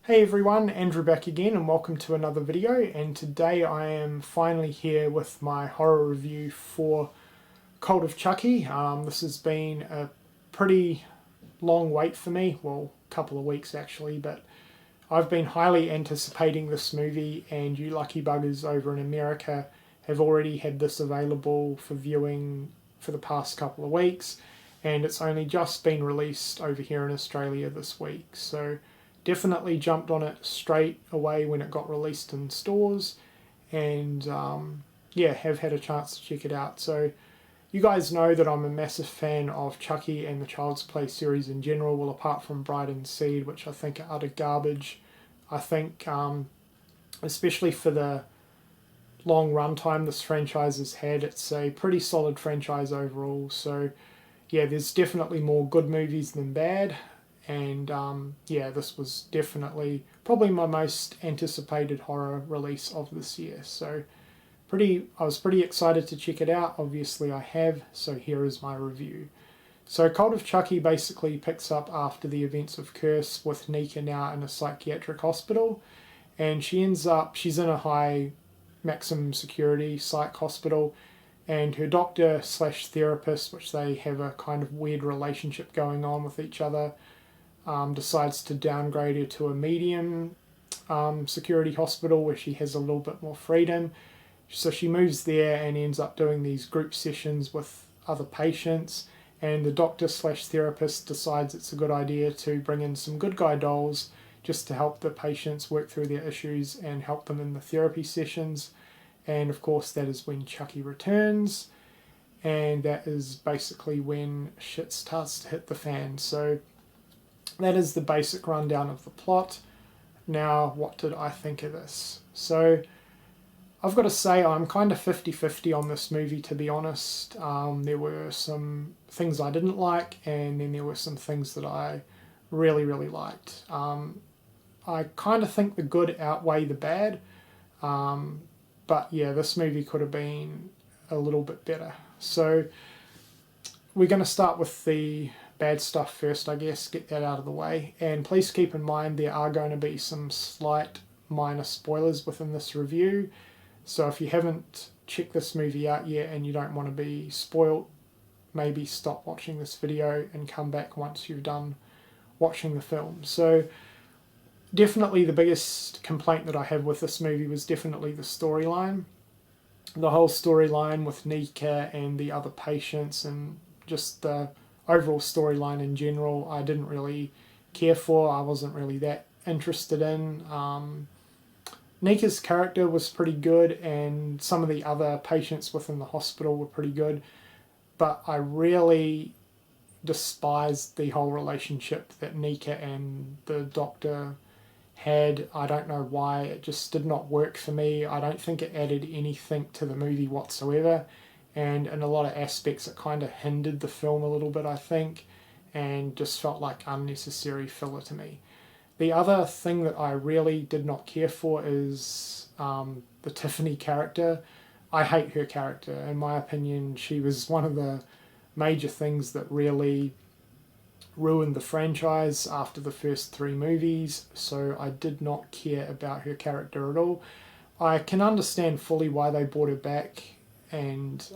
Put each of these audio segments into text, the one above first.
Hey everyone, Andrew back again and welcome to another video, and today I am finally here with my horror review for Cult of Chucky. This has been a pretty long wait for me, well, a couple of weeks actually, but I've been highly anticipating this movie, and you lucky buggers over in America have already had this available for viewing for the past couple of weeks, and it's only just been released over here in Australia this week. So definitely jumped on it straight away when it got released in stores, and yeah, have had a chance to check it out. So you guys know that I'm a massive fan of Chucky and the Child's Play series in general, well, apart from Bride and Seed, which I think are utter garbage. I think, especially for the long runtime this franchise has had, it's a pretty solid franchise overall. So yeah, there's definitely more good movies than bad, and yeah, this was definitely probably my most anticipated horror release of this year. So I was pretty excited to check it out. Obviously I have, so here is my review. So Cult of Chucky basically picks up after the events of Curse, with Nika now in a psychiatric hospital, and she's in a high maximum security psych hospital, and her doctor slash therapist, which they have a kind of weird relationship going on with each other, decides to downgrade her to a medium security hospital where she has a little bit more freedom. So she moves there and ends up doing these group sessions with other patients, and the doctor slash therapist decides it's a good idea to bring in some good guy dolls just to help the patients work through their issues and help them in the therapy sessions. And of course that is when Chucky returns, and that is basically when shit starts to hit the fan. So that is the basic rundown of the plot. Now, what did I think of this? So I've got to say I'm kind of 50-50 on this movie, to be honest. There were some things I didn't like, and then there were some things that I really, really liked. I kind of think the good outweigh the bad, but yeah, this movie could have been a little bit better. So we're going to start with the bad stuff first, I guess, get that out of the way. And please keep in mind there are going to be some slight minor spoilers within this review. So if you haven't checked this movie out yet and you don't want to be spoiled, maybe stop watching this video and come back once you've done watching the film. So definitely the biggest complaint that I have with this movie was definitely the storyline. The whole storyline with Nika and the other patients, and just the overall storyline in general, I didn't really care for. I wasn't really that interested in. Nika's character was pretty good, and some of the other patients within the hospital were pretty good, but I really despised the whole relationship that Nika and the doctor had. I don't know why, it just did not work for me. I don't think it added anything to the movie whatsoever, and in a lot of aspects it kind of hindered the film a little bit, I think, and just felt like unnecessary filler to me. The other thing that I really did not care for is the Tiffany character. I hate her character. In my opinion, she was one of the major things that really ruined the franchise after the first three movies, so I did not care about her character at all. I can understand fully why they brought her back, and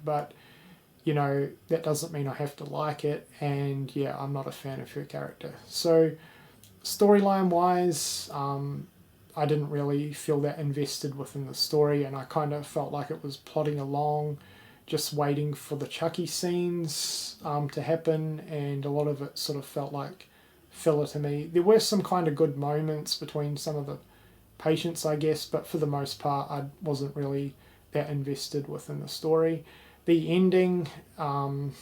but you know, that doesn't mean I have to like it, and yeah, I'm not a fan of her character. So storyline wise, I didn't really feel that invested within the story, and I kind of felt like it was plodding along, just waiting for the Chucky scenes to happen, and a lot of it sort of felt like filler to me. There were some kind of good moments between some of the patients, I guess, but for the most part I wasn't really that invested within the story. The ending, again,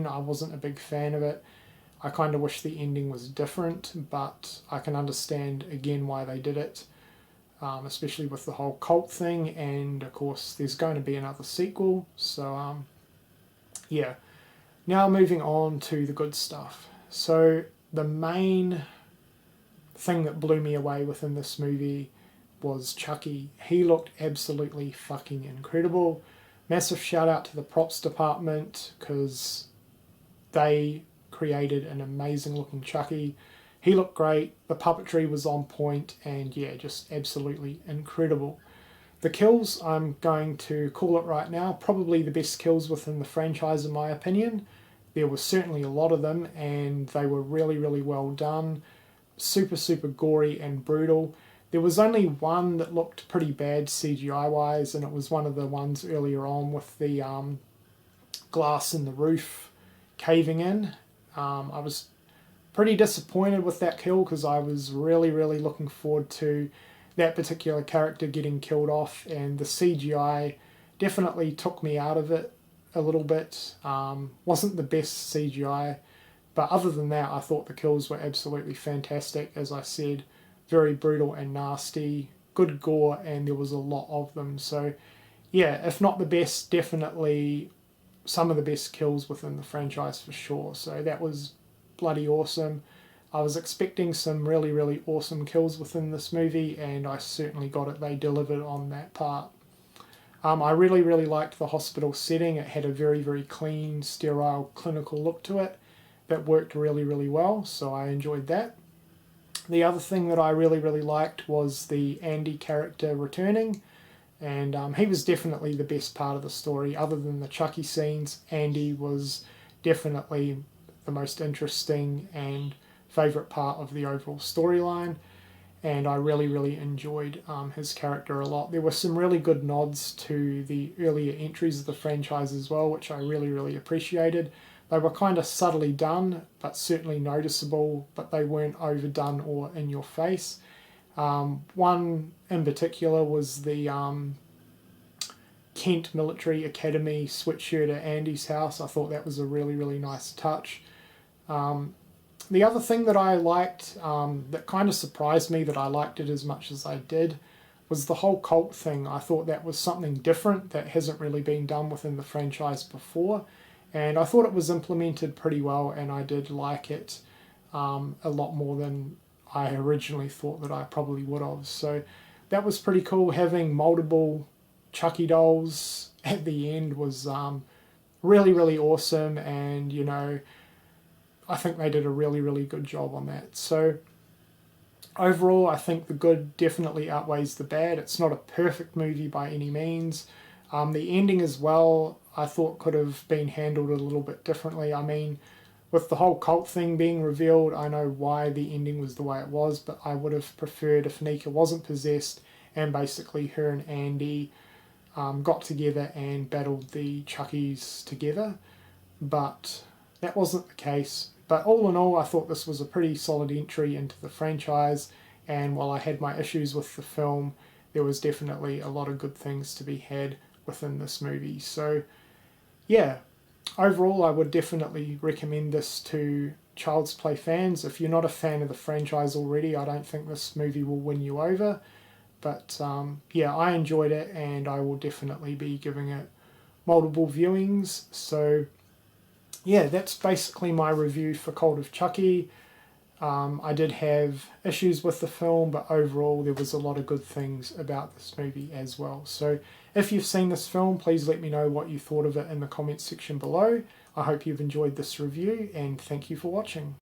I wasn't a big fan of it. I kind of wish the ending was different, but I can understand again why they did it, especially with the whole cult thing, and of course there's going to be another sequel. So yeah, now moving on to the good stuff. So the main thing that blew me away within this movie was Chucky. He looked absolutely fucking incredible. Massive shout out to the props department, because they created an amazing looking Chucky. he looked great, the puppetry was on point, and yeah, just absolutely incredible. The kills, I'm going to call it right now, probably the best kills within the franchise in my opinion. There were certainly a lot of them, and they were really, really well done. Super, super gory and brutal. There was only one that looked pretty bad CGI wise, and it was one of the ones earlier on with the glass in the roof caving in. I was pretty disappointed with that kill because I was really, really looking forward to that particular character getting killed off, and the CGI definitely took me out of it a little bit. Wasn't the best CGI, but other than that, I thought the kills were absolutely fantastic. As I said, very brutal and nasty, good gore, and there was a lot of them. So yeah, if not the best, definitely some of the best kills within the franchise for sure. So that was bloody awesome. I was expecting some really, really awesome kills within this movie, and I certainly got it. They delivered on that part. I really, really liked the hospital setting. It had a very, very clean, sterile, clinical look to it that worked really, really well, so I enjoyed that. The other thing that I really, really liked was the Andy character returning, and he was definitely the best part of the story. Other than the Chucky scenes, Andy was definitely the most interesting and favourite part of the overall storyline, and I really, really enjoyed his character a lot. There were some really good nods to the earlier entries of the franchise as well, which I really, really appreciated. They were kind of subtly done, but certainly noticeable, but they weren't overdone or in your face. One in particular was the Kent Military Academy sweatshirt at Andy's house. I thought that was a really, really nice touch. The other thing that I liked, that kind of surprised me that I liked it as much as I did, was the whole cult thing. I thought that was something different that hasn't really been done within the franchise before, and I thought it was implemented pretty well, and I did like it a lot more than I originally thought that I probably would have. So that was pretty cool. Having multiple Chucky dolls at the end was really, really awesome, and you know, I think they did a really, really good job on that. So overall, I think the good definitely outweighs the bad. It's not a perfect movie by any means. The ending as well, I thought could have been handled a little bit differently. I mean, with the whole cult thing being revealed, I know why the ending was the way it was, but I would have preferred if Nika wasn't possessed and basically her and Andy got together and battled the Chuckies together. But that wasn't the case. But all in all, I thought this was a pretty solid entry into the franchise, and while I had my issues with the film, there was definitely a lot of good things to be had within this movie. So yeah, overall I would definitely recommend this to Child's Play fans. If you're not a fan of the franchise already, I don't think this movie will win you over. But yeah, I enjoyed it, and I will definitely be giving it multiple viewings. So yeah, that's basically my review for Cult of Chucky. I did have issues with the film, but overall there was a lot of good things about this movie as well. So if you've seen this film, please let me know what you thought of it in the comments section below. I hope you've enjoyed this review, and thank you for watching.